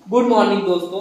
Good morning दोस्तों,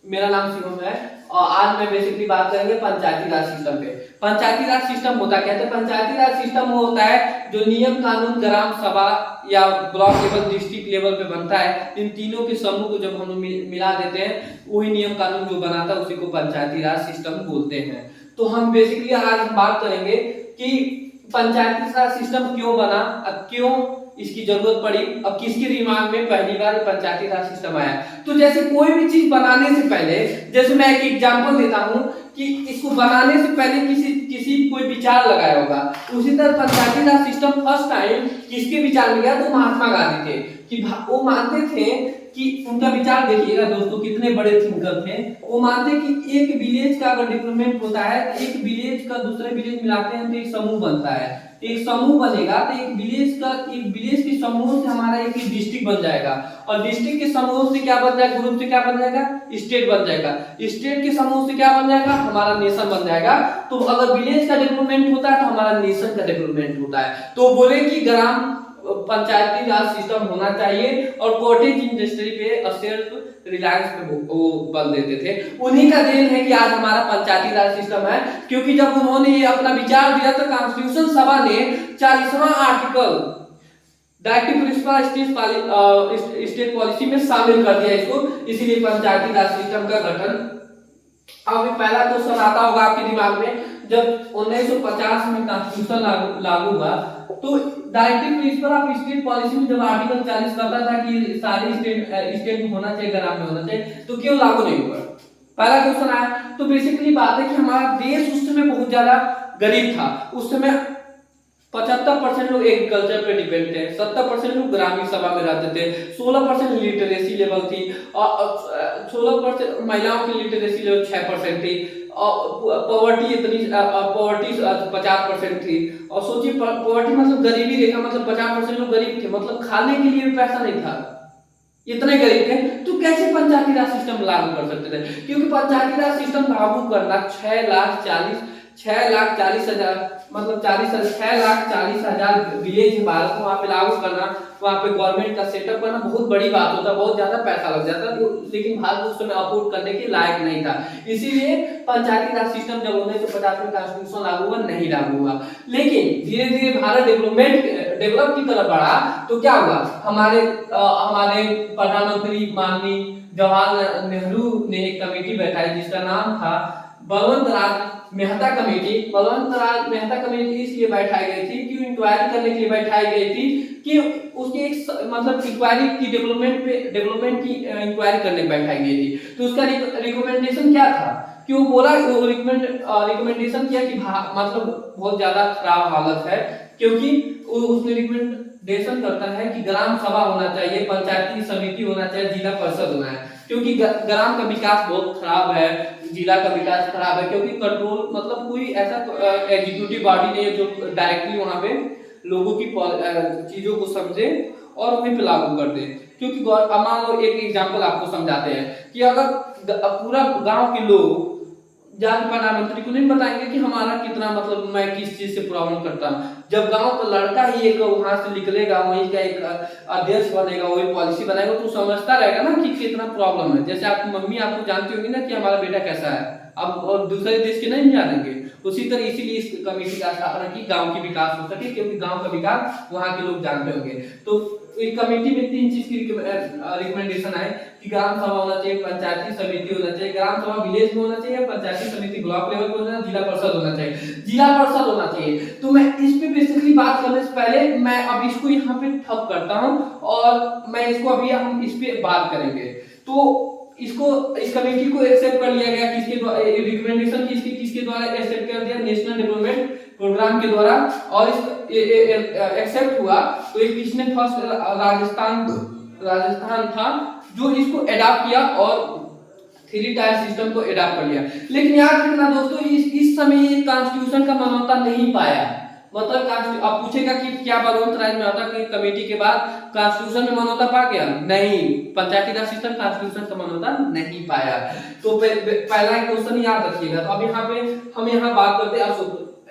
मेरा नाम शिवम है और आज मैं बेसिकली बात करेंगे पंचायती राज सिस्टम पे। पंचायती राज सिस्टम होता क्या है? पंचायती राज सिस्टम वो होता है जो नियम कानून ग्राम सभा या ब्लॉक लेवल डिस्ट्रिक्ट लेवल पे बनता है। इन तीनों के समूह को जब हम मिला देते हैं, वही नियम कानून जो बनाता है उसी को पंचायती राज सिस्टम बोलते हैं। तो हम बेसिकली आज हम बात करेंगे कि पंचायती राज सिस्टम क्यों बना, अब क्यों इसकी जरूरत पड़ी, अब किसके दिमाग में पहली बार पंचायती राज सिस्टम आया। तो जैसे कोई भी चीज बनाने से पहले, जैसे मैं एक एग्जांपल देता हूं कि इसको बनाने से पहले किसी किसी कोई विचार लगाया होगा, उसी तरह पंचायती राज सिस्टम फर्स्ट टाइम किसके विचार में गया? तो महात्मा गांधी थे। कि वो मानते थे कि उनका विचार देखिएगा दोस्तों, कितने बड़े थिंकर थे। वो मानते कि एक विलेज का अगर डेवलपमेंट होता है, एक विलेज का दूसरे विलेज मिलाते हैं तो एक समूह बनता है। एक समूह बनेगा तो एक विलेज के समूह से हमारा एक डिस्ट्रिक्ट बन जाएगा, और डिस्ट्रिक्ट के समूह से क्या बन जाएगा? ग्रुप से क्या बन जाएगा? स्टेट बन जाएगा। स्टेट के समूह से क्या बन जाएगा? हमारा नेशन बन जाएगा। तो अगर विलेज का डेवलपमेंट होता है तो हमारा नेशन का डेवलपमेंट होता है। तो बोले कि ग्राम पंचायती राज सिस्टम होना चाहिए, और कॉटेज इंडस्ट्री पे सेल्फ रिलायंस पे वो बल देते थे। उन्हीं का देन है कि आज हमारा पंचायती राज सिस्टम है। क्योंकि जब उन्होंने ये अपना विचार दिया तो कॉन्स्टिट्यूशन सभा ने 40वां article directive principle state policy में शामिल कर दिया इसको, इसीलिए पंचायती राज सिस्टम का गठन। अब पहला क्वेश्चन आता होगा आपके दिमाग में, जब 1950 में कॉन्स्टिट्यूशन लागू हुआ तो directive principle of state policy में जब आर्टिकल 40 कहता था कि सारे स्टेट में होना चाहिए, ग्राम में होना चाहिए, तो क्यों लागू नहीं हुआ? पहला क्वेश्चन आया। तो बेसिकली बात है कि हमारा देश उस समय बहुत ज्यादा गरीब था। उस समय 75% लोग एग्रीकल्चर पे डिपेंड थे, 70% लोग ग्रामीण सभा में रहते थे, 16% लिटरेसी लेवल थी, और 16% महिलाओं की लिटरेसी लेवल 6% थी, और पॉवर्टी 50% थी। और सोचिए पॉवर्टी मतलब गरीबी रेखा, मतलब 50% लोग गरीब थे, मतलब खाने के लिए भी पैसा नहीं था, इतने गरीब थे। तो कैसे पंचायती राज सिस्टम लागू कर सकते थे? क्योंकि पंचायती राज सिस्टम लागू करना 6,40,000 मतलब 6,40,000 विलेज भारत को वहां पे लागू करना, वहां पे गवर्नमेंट का सेटअप करना बहुत बड़ी बात होता, बहुत ज्यादा पैसा लग जाता। लेकिन भारत उस समय अफोर्ड करने के लायक नहीं था, इसीलिए पंचायती राज सिस्टम जब 1950 में कॉन्स्टिट्यूशन लागू हुआ, नहीं लागू हुआ। लेकिन धीरे धीरे भारत डेवलप की तरफ बढ़ा, तो क्या हुआ? हमारे प्रधानमंत्री माननीय जवाहरलाल नेहरू ने एक कमेटी बैठाई जिसका नाम था बलवंत राज मेहता कमेटी। बलवंत राज मेहता कमेटी इसलिए बैठाई गई थी कि इंक्वायरी करने के लिए बैठाई गई थी कि उसकी एक मतलब इंक्वायरी की डेवलपमेंट की इंक्वायरी करने बैठाई गई थी। तो उसका रिकमेंडेशन क्या था कि वो बोला, रिकमेंडेशन किया कि मतलब बहुत ज्यादा खराब हालत है, क्योंकि उसने रिकमेंडेशन करता है कि ग्राम सभा होना चाहिए, पंचायती समिति होना चाहिए, जिला परिषद होना है। क्योंकि ग्राम का विकास बहुत खराब है, जिला का विकास खराब है, क्योंकि कंट्रोल मतलब कोई ऐसा एग्जीक्यूटिव बॉडी नहीं है जो डायरेक्टली वहां पे लोगों की चीजों को समझे और वहीं पे लागू कर दे। क्योंकि मान लो एक एग्जांपल आपको समझाते हैं कि अगर पूरा गांव के लोग जाके प्रधानमंत्री को नहीं बताएंगे कि हमारा कितना मतलब मैं किस चीज से प्रॉब्लम करता हूँ। जब गांव का लड़का ही एक वहां से निकलेगा, वहीं का एक अध्यक्ष बनेगा, वही पॉलिसी बनाएगा, तो समझता रहेगा ना कि कितना प्रॉब्लम है। जैसे आपकी मम्मी आपको जानती होगी ना कि हमारा बेटा कैसा है, अब और दूसरे देश के नहीं जानेंगे। उसी तरह इसीलिए इस कमेटी का स्थापना की, गांव की विकास हो सके, क्योंकि गांव का विकास वहां के लोग जानते होंगे। तो इस कमेटी में 3 चीज की रिकमेंडेशन है कि ग्राम सभा होना चाहिए, पंचायती समिति होना चाहिए, ग्राम सभा विलेज में होना चाहिए, पंचायती समिति ब्लॉक लेवल पे होना, जिला परिषद होना चाहिए, जिला परिषद होना चाहिए। तो मैं इस पे बेसिकली बात करने से पहले मैं अब इसको यहाँ पे ठप करता हूँ, और मैं इसको अभी हम इस पे बात करेंगे। तो इस कमेटी को एक्सेप्ट कर लिया गया, किसके द्वारा रिकमेंडेशन किसके द्वारा एक्सेप्ट कर दिया? नेशनल डेवलपमेंट प्रोग्राम के द्वारा। और इस एक्सेप्ट हुआ तो एक किसने फर्स्ट? राजस्थान था जो इसको अडॉप्ट किया और 3 टायर सिस्टम को अडॉप्ट कर लिया। लेकिन याद रखना दोस्तों, इस समय कॉन्स्टिट्यूशन का मान्यता नहीं पाया। मतलब अब पूछेगा कि क्या बलवंत राज मेहता की कमेटी के बाद कॉन्स्टिट्यूशन में मान्यता पा गया? नहीं, पंचायती राज सिस्टम कॉन्स्टिट्यूशन का मान्यता नहीं पाया। तो पहला क्वेश्चन याद रखिएगा। तो अब यहाँ पे हम बात करते हैं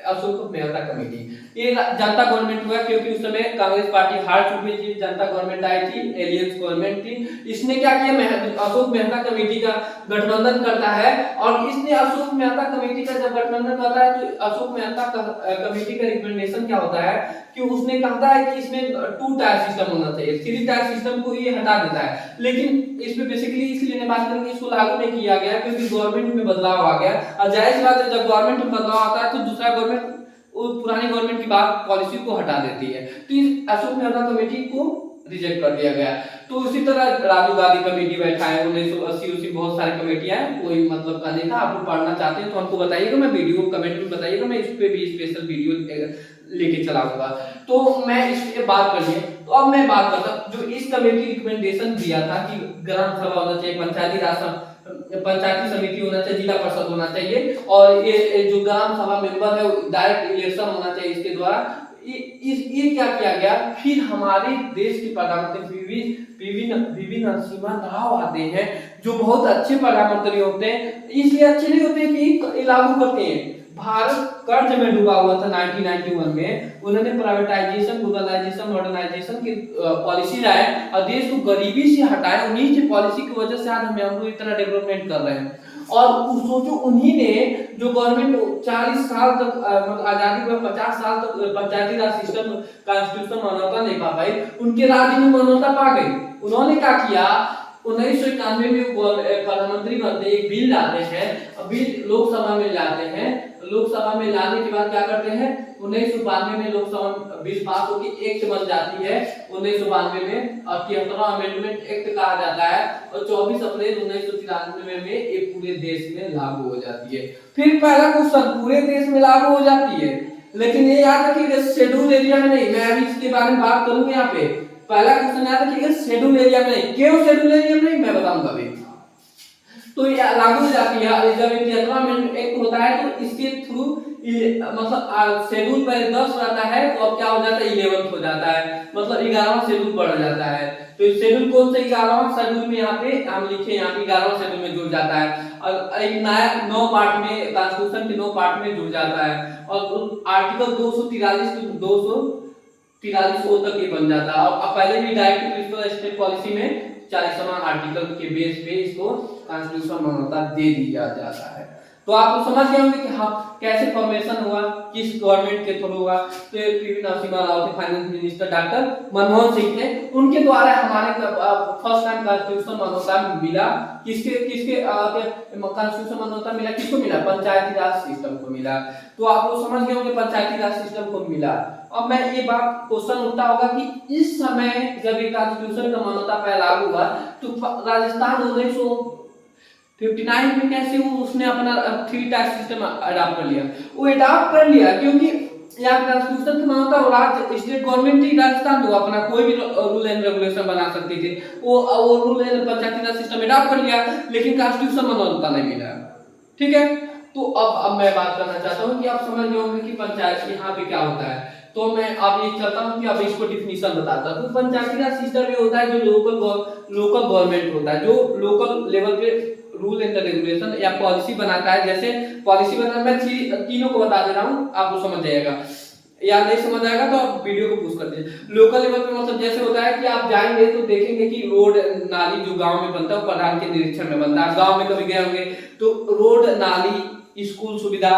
अशोक मेहता कमेटी। ये जनता गवर्नमेंट हुआ क्योंकि उस समय कांग्रेस पार्टी हार चुकी थी, जनता गवर्नमेंट आई थी, एलियंस गवर्नमेंट थी। इसने क्या किया, अशोक मेहता कमेटी का गठबंधन करता है और इसने अशोक मेहता कमेटी का जब गठबंधन करता है तो अशोक मेहता कमेटी का रिकमेंडेशन क्या होता है कि उसने कहता है कि इसमें 2 टायर सिस्टम होना चाहिए, 3 टायर सिस्टम को ये हटा देता है। लेकिन इसमें बेसिकली इसलिए बात करेंगे इसको लागू नहीं किया गया क्योंकि गवर्नमेंट में बदलाव आ गया और जाहिर सी बात है जब गवर्नमेंट में बदलाव आता है तो दूसरा गवर्नमेंट वो पुरानी गवर्नमेंट की बात पॉलिसी को हटा देती है। तो इस अशोक मेहता कमेटी को रिजेक्ट कर दिया गया। तो उसी तरह राजीव गांधी कमेटी बैठा है 1980 उसी बहुत सारी कमेटियां हैं, कोई मतलब का नहीं था। आप लोग पढ़ना चाहते हैं तो हमको बताइएगा, मैं वीडियो कमेंट में बताइएगा, मैं इस पे भी स्पेशल वीडियो लेके चलाऊंगा। तो मैं इस पे बात कर लिए। तो अब मैं बात करता जो इस कमेटी रिकमेंडेशन दिया था कि ग्राम सभा होना चाहिए, पंचायती राज पंचायती समिति होना चाहिए, जिला परिषद होना चाहिए और ये जो ग्राम सभा मेंबर है डायरेक्ट इलेक्शन होना चाहिए इसके द्वारा। ये क्या किया गया, फिर हमारे देश के प्रधानमंत्री पीवी नरसिम्हा राव आते हैं जो बहुत अच्छे प्रधानमंत्री होते हैं। इसलिए अच्छे नहीं होते कि लागू करते हैं। भारत कर्ज में डूबा हुआ था 1991 में, उन्होंने प्राइवेटाइजेशन, ग्लोबलाइजेशन, मॉडर्नाइजेशन की पॉलिसी लाए और देश को गरीबी से हटाए। उन्हीं की पॉलिसी की वजह से आज हम लोग इतना डेवलपमेंट कर रहे हैं। और सोचो उन्हीं ने जो गवर्नमेंट 40 साल तक मतलब आजादी में 50 साल तक पंचायती राज सिस्टम कॉन्स्टिट्यूशन मान्यता नहीं पा पाई, उनके राज्य में मान्यता पा गई। उन्होंने क्या किया, 1991 में प्रधानमंत्री बनते एक बिल लाते हैं, बिल लोकसभा में लाते हैं। लोकसभा में लाने के बाद क्या करते हैं, 1992 में लोकसभा बिल पास होकर एक्ट बन जाती है 1992 में और 73वां अमेंडमेंट एक्ट कहा जाता है और 24 अप्रैल 1993 में ये पूरे देश में लागू हो जाती है। फिर पहला क्वेश्चन, पूरे देश में लागू हो जाती है, लेकिन ये याद रखिएगा शेड्यूल एरिया में नहीं। मैं अभी इसके बारे में बात करूंगा यहाँ पे। पहला क्वेश्चन याद रखिएगा शेड्यूल एरिया में नहीं। क्यों शेड्यूल एरिया में नहीं मैं बताऊंगा अभी। तो ये लागू हो जाती है जब 73वां अमेंडमेंट एक्ट होता है तो इसके थ्रू मतलब शेड्यूल पहले 10 रहता है तो अब क्या हो जाता है 11th हो जाता है, मतलब 11वां शेड्यूल बढ़ जाता है। तो शेड्यूल कौन सा 11वां शेड्यूल में यहाँ पे हम लिखे, यहाँ पे 11वां शेड्यूल में जुड़ जाता है और एक नया 9 पार्ट में कॉन्स्टिट्यूशन के 9 पार्ट में जुड़ जाता है और आर्टिकल 243 to 243 ओ तक ये बन जाता है। और पहले भी डायरेक्ट प्रिंसिपल स्टेट पॉलिसी में 40वां आर्टिकल के बेस पे इसको कॉन्स्टिट्यूशन मान्यता दे दिया जाता है। तो आप समझ गए होंगे कि हाँ कैसे फॉर्मेशन हुआ, किस गवर्नमेंट के थ्रू हुआ। तो पीवी नरसिम्हा राव थे, finance minister doctor Manmohan Singh थे, उनके द्वारा हमारे फर्स्ट टाइम कॉन्स्टिट्यूशन मान्यता मिला। किसके कॉन्स्टिट्यूशन मान्यता मिला, किसको मिला, पंचायती राज सिस्टम को मिला। तो आप लोग समझ गए होंगे पंचायती राज सिस्टम को मिला। अब मैं ये बात क्वेश्चन उठता होगा कि इस समय जब ये कॉन्स्टिट्यूशन का मान्यता पहला लागू हुआ तो राजस्थान 1959 में कैसे वो उसने अपना 3 टायर सिस्टम अडॉप्ट कर लिया। वो अडॉप्ट कर लिया क्योंकि यहाँ कॉन्स्टिट्यूशन की मान्यता और राज्य स्टेट गवर्नमेंट ही राजस्थान तो अपना कोई भी रूल एंड रेगुलेशन बना सकती थी। वो rule and Panchayati Raj system adopt कर लिया लेकिन कॉन्स्टिट्यूशन मान्यता नहीं मिला। ठीक है, तो अब मैं बात करना चाहता हूँ कि आप समझ गए होंगे कि पंचायत यहाँ पे क्या होता है। तो मैं अब ये चाहता हूँ कि अब इसको डिफिनीशन बताता हूँ। तो पंचायती राज सिस्टम ये होता है जो लोकल गवर्नमेंट होता है, जो लोकल लेवल पे रूल एंड रेगुलेशन या पॉलिसी बनाता है। जैसे पॉलिसी बनाना, मैं तीनों को बता दे रहा हूँ, आप लोग समझ जाएगा। या नहीं समझ आएगा तो आप वीडियो को पूछ कर दीजिए। लोकल लेवल पे मतलब जैसे होता है कि आप जाएंगे तो देखेंगे कि रोड नाली जो गांव में बनता है प्रधान के निरीक्षण में बनता है। गांव में कभी गए होंगे तो रोड नाली, स्कूल सुविधा,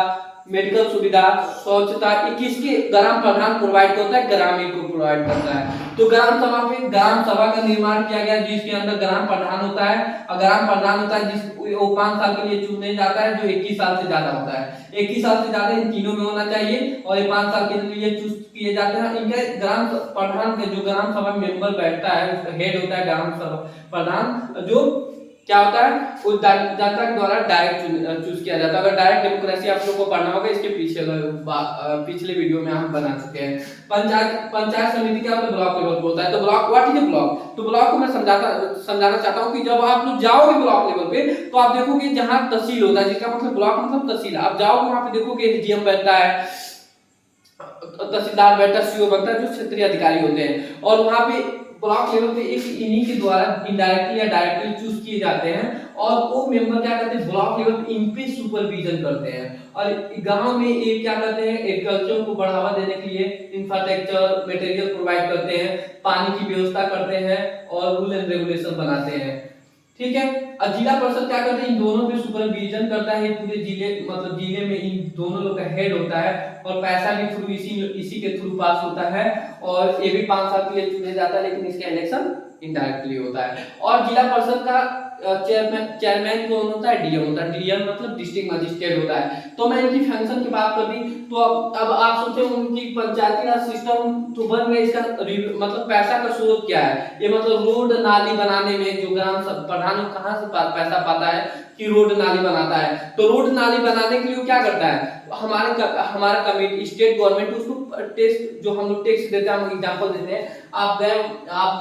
मेडिकल सुविधा, स्वच्छता ये किसके ग्राम प्रधान प्रोवाइड करता है, ग्रामीण को प्रोवाइड करता है। तो ग्राम सभा पे ग्राम सभा का निर्माण किया गया जिसके अंदर ग्राम प्रधान होता है और ग्राम प्रधान होता है जिस वो 5 साल के लिए चुने जाता है, जो 21 साल से ज्यादा होता है। 21 साल से ज्यादा इन तीनों में होना चाहिए और ये 5 साल के लिए चूज किए जाते हैं। इनके ग्राम प्रधान के जो ग्राम सभा मेंबर बैठता है, हेड होता है ग्राम सभा प्रधान, जो क्या होता है वो जनता के द्वारा डायरेक्ट चूज किया जाता है। अगर डायरेक्ट डेमोक्रेसी आप लोगों को पढ़ना होगा इसके पिछले वीडियो में हम बना चुके हैं। पंचायत समिति क्या होता है, ब्लॉक लेवल पे होता है। तो block what is a block, तो ब्लॉक को मैं समझाना चाहता हूँ कि जब आप लोग जाओगे ब्लॉक लेवल पे तो आप देखोगे जहाँ तहसील होता है, जिसका मतलब ब्लॉक मतलब तहसील। आप जाओगे वहां पे देखोगे एसडीएम बैठता है, तहसीलदार बैठता है, सीओ बैठता है, जो क्षेत्रीय अधिकारी होते हैं। और वहां पे ब्लॉक लेवल पे एक इन्हीं के द्वारा इनडायरेक्टली या डायरेक्टली चूज किए जाते हैं और वो मेंबर क्या करते हैं ब्लॉक लेवल पे इन पे सुपरविजन करते हैं। और गांव में ये क्या करते हैं एग्रीकल्चर को बढ़ावा देने के लिए इंफ्रास्ट्रक्चर मटेरियल प्रोवाइड करते हैं, पानी की व्यवस्था करते हैं और रूल एंड रेगुलेशन बनाते हैं। ठीक है, और जिला परिषद क्या करते हैं इन दोनों पे सुपरविजन करता है, पूरे जिले मतलब जिले में इन दोनों लोग का हेड होता है और पैसा भी थ्रू इसी के थ्रू पास होता है और ये भी 5 साल के लिए चुने जाता है, लेकिन इसका इलेक्शन इनडायरेक्टली होता है। और जिला परिषद का चेयरमैन कौन होता है, डीएम होता है। डीएम मतलब डिस्ट्रिक्ट मजिस्ट्रेट होता है। तो मैं इनकी फंक्शन की बात कर दी तो अब आप सोचे उनकी पंचायती राज सिस्टम तो बन गया, इसका मतलब पैसा का स्रोत क्या है, ये मतलब रोड नाली बनाने में जो ग्राम प्रधान कहाँ से पैसा पाता है कि रोड नाली बनाता है। तो रोड नाली बनाने के लिए क्या करता है हमारा कमेटी स्टेट गवर्नमेंट उसको टेक्स जो हम लोग टैक्स देते हैं, हम एग्जांपल देते हैं, आप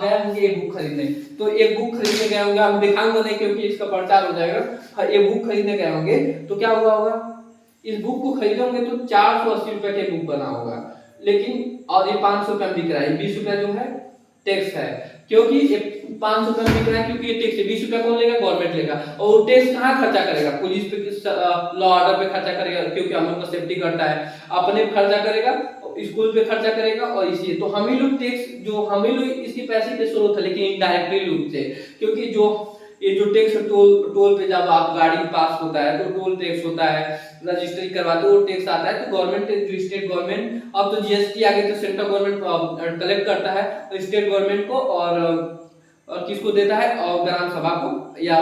गए होंगे एक बुक खरीदने, तो एक बुक खरीदने गए होंगे, हम दिखाऊंगा नहीं क्योंकि इसका प्रचार हो जाएगा। एक बुक खरीदने गए होंगे तो क्या हुआ होगा, इस बुक को खरीदोगे तो 480 रुपए के बुक बना होगा, लेकिन और ये 500 रुपए में बिक रहा है, 20 रुपए जो है टैक्स है, क्योंकि ये 500 रुपए में बिक रहा है क्योंकि ये टैक्स है। 20 रुपए कौन लेगा, गवर्नमेंट लेगा। और वो टैक्स कहाँ खर्चा करेगा, पुलिस पे लॉ ऑर्डर पे खर्चा करेगा क्योंकि हम लोग का सेफ्टी करता है, अपने पे खर्चा करेगा, स्कूल पे खर्चा करेगा और इसी तो हम ही लोग टैक्स जो हम ही लोग इसकी पैसे के स्रोत है, लेकिन इनडायरेक्टली रूप से, क्योंकि जो ये जो टैक्स टोल पे जब आप गाड़ी पास होता है तो टोल टैक्स होता है, रजिस्ट्री करवाते हो टैक्स आता है, तो गवर्नमेंट जो स्टेट गवर्नमेंट अब तो जीएसटी आ गई तो सेंट्रल गवर्नमेंट कलेक्ट करता है तो स्टेट गवर्नमेंट को और किसको देता है और ग्राम सभा को या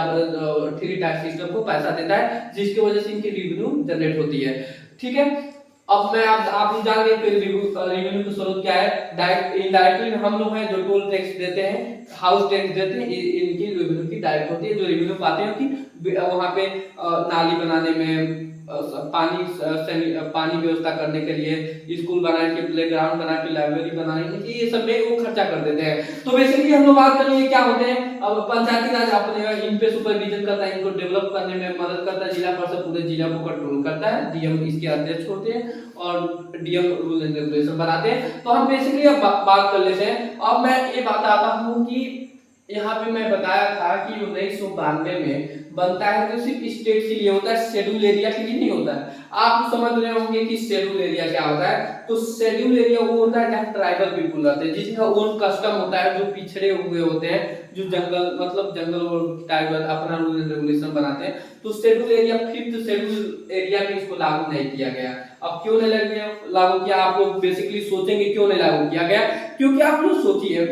थ्री टैक्स सिस्टम को पैसा देता है, जिसकी वजह से इनकी रेवेन्यू जनरेट होती है। ठीक है, अब मैं आप जान गए कि रेवेन्यू का स्रोत क्या है। डायरेक्ट इनडायरेक्टली हम लोग हैं जो टोल टैक्स देते हैं, हाउस टैक्स देते हैं, इनकी रेवेन्यू की डायरेक्ट होती है, जो रेवेन्यू पाते हैं कि वहां पे नाली बनाने में, पानी व्यवस्था करने के लिए, स्कूल बनाने के, प्लेग्राउंड बना के, लाइब्रेरी बनाने के, ये सब में वो खर्चा कर देते हैं। तो बेसिकली हम लोग बात करेंगे क्या होते हैं। अब पंचायती राज अपने इन पे सुपरविजन करता है, इनको डेवलप करने में मदद करता है, जिला परिषद पूरे जिला को कंट्रोल करता है, डीएम इसके अध्यक्ष होते हैं और डीएम रूल एंड रेगुलेशन बनाते हैं। तो हम बेसिकली अब बात कर लेते हैं। अब मैं ये बताता हूँ कि यहाँ पे मैं बताया था कि 1992 में बनता है तो सिर्फ स्टेट के लिए होता है, शेड्यूल एरिया के लिए नहीं होता है। आप समझ रहे होंगे कि शेड्यूल एरिया क्या होता है। तो शेड्यूल एरिया वो होता है जहाँ ट्राइबल पीपुल रहते हैं, जिसका ओन कस्टम होता है, जो पिछड़े हुए होते हैं, जो जंगल मतलब जंगल और ट्राइबल अपना रूल एंड रेगुलेशन बनाते हैं। तो schedule area 5th schedule area में इसको लागू नहीं किया गया। अब क्यों नहीं लागू किया, आप लोग बेसिकली सोचेंगे क्यों नहीं लागू किया गया, क्योंकि आप लोग सोचिए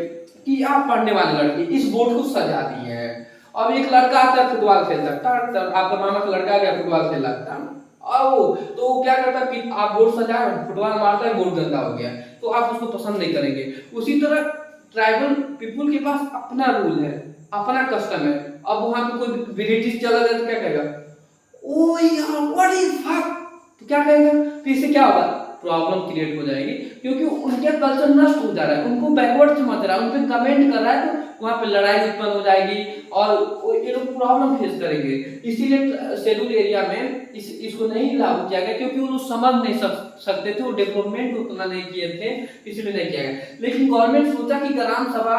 कि आप पढ़ने वाले लड़के इस बोर्ड को सजा दिए हैं। अब एक लड़का आता है फुटबॉल खेलता है, आपका मामा का लड़का आ गया फुटबॉल खेल लगता है, तो वो क्या करता है कि आप बोर्ड सजा फुटबॉल मारता है, बोर्ड गंदा हो गया, तो आप उसको पसंद नहीं करेंगे। उसी तरह ट्राइबल पीपुल के पास अपना रूल है, अपना कस्टम है। अब वहां पे कोई ब्रिटिश चला जाए तो क्या कहेगा, ओ यार व्हाट इज फक, तो क्या कहेगा, तो इससे क्या होगा, प्रॉब्लम क्रिएट हो जाएगी, क्योंकि उनके कल्चर नष्ट हो जा रहा है, उनको बैकवर्ड समझ रहा है, उन पे कमेंट कर रहा है, तो वहां पे लड़ाई उत्पन्न हो जाएगी और ये लोग प्रॉब्लम फेस करेंगे। इसीलिए शेड्यूल एरिया में इसको नहीं लागू किया गया, क्योंकि वो लोग समझ नहीं सकते थे, वो डेवलपमेंट उतना नहीं किए थे, इसलिए नहीं किया गया। लेकिन गवर्नमेंट सोचा कि ग्राम सभा,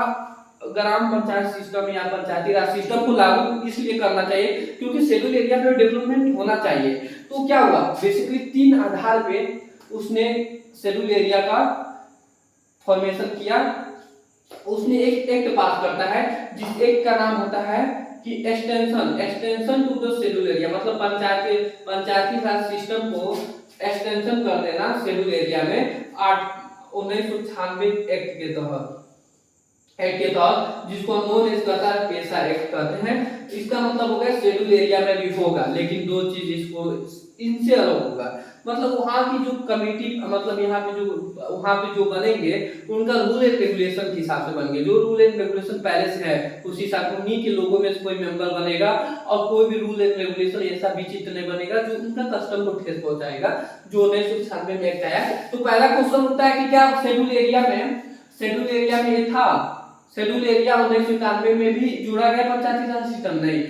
ग्राम पंचायत सिस्टम या पंचायती राज सिस्टम को लागू इसलिए करना चाहिए क्योंकि शेड्यूल एरिया में डेवलपमेंट होना चाहिए। तो क्या हुआ, बेसिकली 3 आधार पे उसने शेड्यूल एरिया का फॉर्मेशन किया। उसने एक एक्ट पास करता है, जिस एक्ट का नाम होता है कि extension to the schedule area, मतलब पंचायती राज सिस्टम को एक्सटेंशन कर देना शेड्यूल एरिया में 1996 एक्ट के तहत, जिसको नॉन एज कहता है पेशा एक्ट कहते हैं। इसका मतलब हो गया शेड्यूल एरिया में भी होगा, लेकिन 2 चीज इसको इनसे अलग होगा, मतलब वहाँ की जो कमेटी, मतलब यहाँ पे जो वहाँ पे जो बनेंगे उनका रूल एंड रेगुलेशन के हिसाब से बनेंगे, जो रूल एंड रेगुलेशन पहले से है उसी हिसाब से उन्हीं के लोगों में से कोई मेंबर बनेगा, और कोई भी रूल एंड रेगुलेशन ऐसा विचित्र नहीं बनेगा जो उनका कस्टम को ठेस पहुंचाएगा, जो 1996 में एक्ट आया। तो पहला क्वेश्चन होता है कि क्या शेड्यूल एरिया में ये था, शेड्यूल एरिया 1991 में भी जुड़ा गया पंचायती राज सिस्टम, नहीं,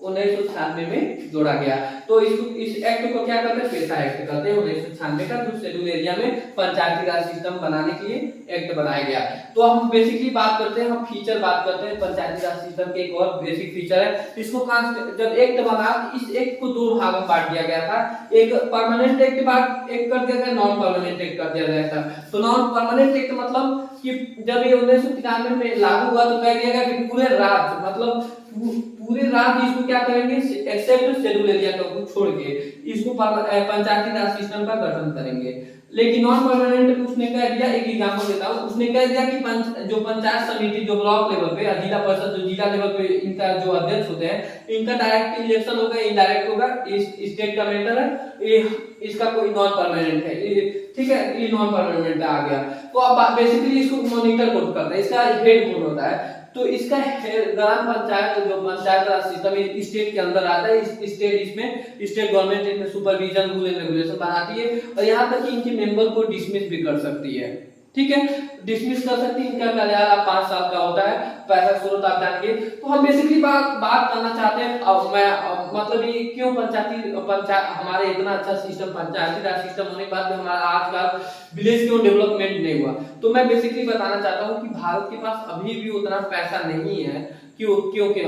1996 में जोड़ा गया। तो इस एक्ट को क्या कहते हैं, पेशा एक्ट कहते हैं। 1996 का जो शेड्यूल एरिया में पंचायती राज सिस्टम बनाने के लिए एक्ट बनाया गया। तो हम बेसिकली बात करते हैं, हम फीचर बात करते हैं पंचायती राज सिस्टम के। एक और बेसिक फीचर है, इसको जब एक्ट बना, इस एक्ट को दो भागों में बांट दिया गया था। एक परमानेंट एक्ट एक कर दिया गया, नॉन परमानेंट एक्ट कर दिया गया था। तो नॉन परमानेंट एक्ट मतलब कि जब ये 1993 में लागू हुआ तो कह दिया गया कि पूरे राज्य मतलब पूरे राज्य इसको क्या करेंगे, एक्सेप्ट शेड्यूल एरिया को छोड़ के इसको पंचायती राज सिस्टम का गठन करेंगे। लेकिन नॉन परमानेंट में उसने कह दिया, एक एग्जांपल देता हूं, उसने कह दिया कि जो पंचायत समिति जो ब्लॉक लेवल पे, जिला परिषद जो जिला लेवल पे इनका जो अध्यक्ष होते हैं, इनका डायरेक्ट इलेक्शन होगा, इनडायरेक्ट होगा, स्टेट का मैटर है, ये इसका कोई नॉन परमानेंट है, ठीक है, ये नॉन परमानेंट आ गया। तो अब बेसिकली इसको मॉनिटर कौन करता है, इसका हेड कौन होता है, तो इसका ग्राम पंचायत जो पंचायत राज सिस्टम स्टेट के अंदर आता है। स्टेट इसमें स्टेट गवर्नमेंट इसमें सुपरविजन रूल एंड रेगुलेशन बनाती है, और यहाँ तक कि इनके मेंबर को डिसमिस भी कर सकती है, ठीक है, डिसमिस कर सकती है। इनका कार्यकाल 5 साल का होता है, पैसा स्रोत आप जानेंगे। तो हम बेसिकली बात करना चाहते हैं, अब मैं मतलब ये क्यों पंचायत हमारे इतना अच्छा सिस्टम पंचायती राज सिस्टम होने के बाद भी हमारा आजकल विलेज क्यों डेवलपमेंट नहीं हुआ। तो मैं बेसिकली बताना चाहता हूँ कि भारत के पास अभी भी उतना पैसा नहीं है, क्योंकि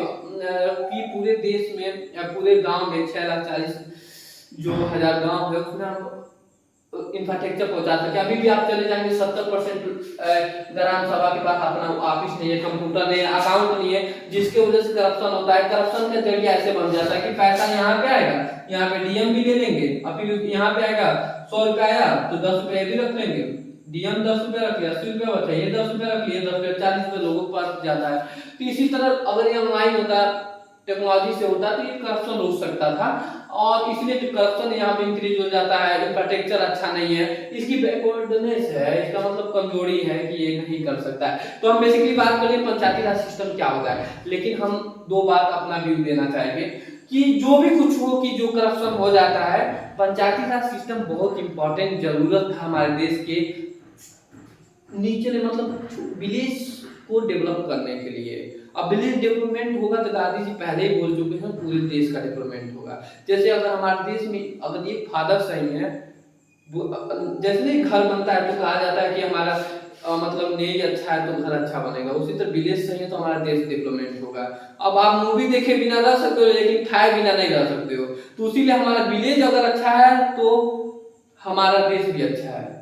पूरे देश में या पूरे गांव में 6,40,000 गांव है, उसमें हम इंफ्रास्ट्रक्चर पहुंचा सके। अभी भी आप चले जाएंगे 70% ग्राम सभा के पास अपना ऑफिस नहीं है, कंप्यूटर नहीं है, अकाउंट नहीं है, जिसके वजह से करप्शन होता है। करप्शन का जरिया ऐसे बन जाता है कि पैसा यहाँ पे आएगा, यहाँ पे डीएम भी ले लेंगे, अभी यहाँ पे आएगा 100 रुपया आया तो 10 रुपए भी रख लेंगे, डीएम 10 रुपए रख लिया, 80 रुपया बचा, ये 10 रुपया रख लिया, 10 रुपया 40 रुपए लोगों के पास जाता है। तो इसी तरह अगर ये ऑनलाइन होता, टेक्नोलॉजी से होता, तो ये करप्शन रोक सकता था, और इसलिए जो करप्शन यहाँ पे इंक्रीज हो जाता है। इंफ्रास्ट्रक्चर अच्छा नहीं है, इसकी बैकवर्डनेस है, इसका मतलब कमजोरी है कि ये नहीं कर सकता है। तो हम बेसिकली बात करें पंचायती राज सिस्टम क्या होता है, लेकिन हम दो बात अपना व्यू देना चाहेंगे कि जो भी कुछ हो, कि जो करप्शन हो जाता है, पंचायती राज सिस्टम बहुत इंपॉर्टेंट जरूरत था हमारे देश के नीचे मतलब विलेज को डेवलप करने के लिए। अब विलेज डेवलपमेंट होगा तो दादी जी पहले ही बोल चुके हैं, पूरे देश का डेवलपमेंट होगा। जैसे अगर हमारे देश में अगर एक फादर सही है, जैसे घर बनता है तो कहा जाता है कि हमारा मतलब नींव अच्छा है तो घर अच्छा बनेगा, उसी तरह विलेज सही है तो हमारा देश डेवलपमेंट होगा। अब आप मूवी देखे बिना रह सकते हो, लेकिन खाए बिना नहीं रह सकते हो, तो इसीलिए हमारा विलेज अगर अच्छा है तो हमारा देश भी अच्छा है।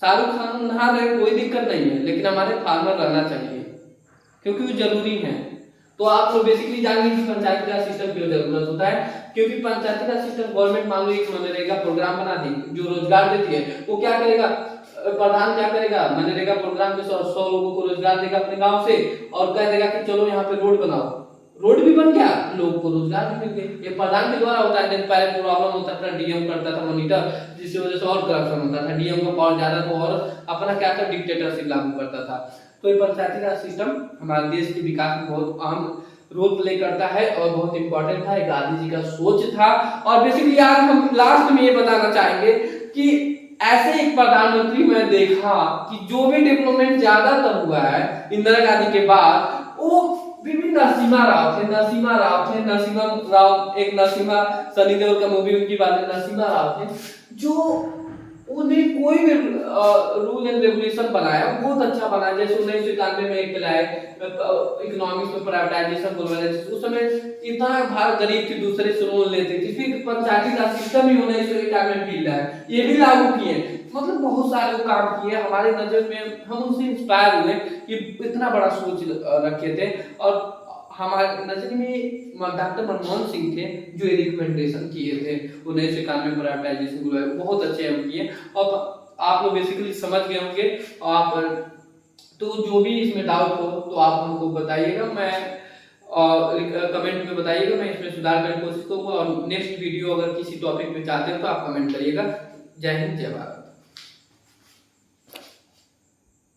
शाहरुख खान नहा रहे कोई दिक्कत नहीं है, लेकिन हमारे फार्मर रहना चाहिए क्योंकि वो जरूरी है। तो आप लोग बेसिकली जानेंगे कि पंचायती राज सिस्टम क्यों जरूरत होता है, क्योंकि पंचायती राज सिस्टम गवर्नमेंट मान लो एक मनरेगा प्रोग्राम बना दी जो रोजगार देती है, वो क्या करेगा, प्रधान क्या करेगा, मनरेगा प्रोग्राम के 100 लोगों को रोजगार देगा अपने गांव से, और कह देगा कि चलो यहाँ पे रोड बनाओ, रोड भी बन गया, लोगों को रोजगार भी मिल गए। ये प्रधान के द्वारा होता है। पहले प्रॉब्लम होता था, डीएम करता था मॉनिटर, जिसकी वजह से और करप्शन होता था, डीएम का पावर ज्यादा था और अपना क्या था, डिक्टेटरशिप लागू करता था। तो ये पंचायती राज सिस्टम हमारे देश के विकास में बहुत अहम रोल प्ले करता है और बहुत इंपॉर्टेंट था, गांधी जी का सोच था। और बेसिकली आज हम लास्ट में ये बताना चाहेंगे कि ऐसे एक प्रधानमंत्री में देखा कि जो भी डेवलपमेंट ज्यादातर हुआ है इंदिरा गांधी के बाद, वो नरसिम्हा राव थे, एक नरसिम्हा सनी देओल का मूवी उनकी बात है, नरसिम्हा राव थे, जो उन्हें कोई भी रूल एंड रेगुलेशन बनाया बहुत अच्छा बनाया। जैसे 1991 में एक लाए इकोनॉमिक्स में प्राइवेटाइजेशन बोलवाया, उस समय इतना भारत गरीब थी, दूसरे से लोन लेते थे, फिर पंचायती राज सिस्टम ही 1991 में मिल रहा है, ये भी लागू किए, मतलब बहुत सारे काम किए। हमारे नजर में हम उनसे इंस्पायर हुए कि इतना बड़ा सोच रखे थे, और हमारे नजर में डॉक्टर मनमोहन सिंह थे जो रिकमेंडेशन किए थे 1991 प्राइवेटाइजेशन, बहुत अच्छे हम किए। और आप लोग बेसिकली समझ गए होंगे, आप तो जो भी इसमें डाउट हो तो आप हमको बताइएगा, मैं कमेंट में बताइएगा, मैं इसमें सुधार करने की कोशिश करूंगा। और नेक्स्ट वीडियो अगर किसी टॉपिक पे चाहते हो तो आप कमेंट करिएगा। जय हिंद, जय भारत।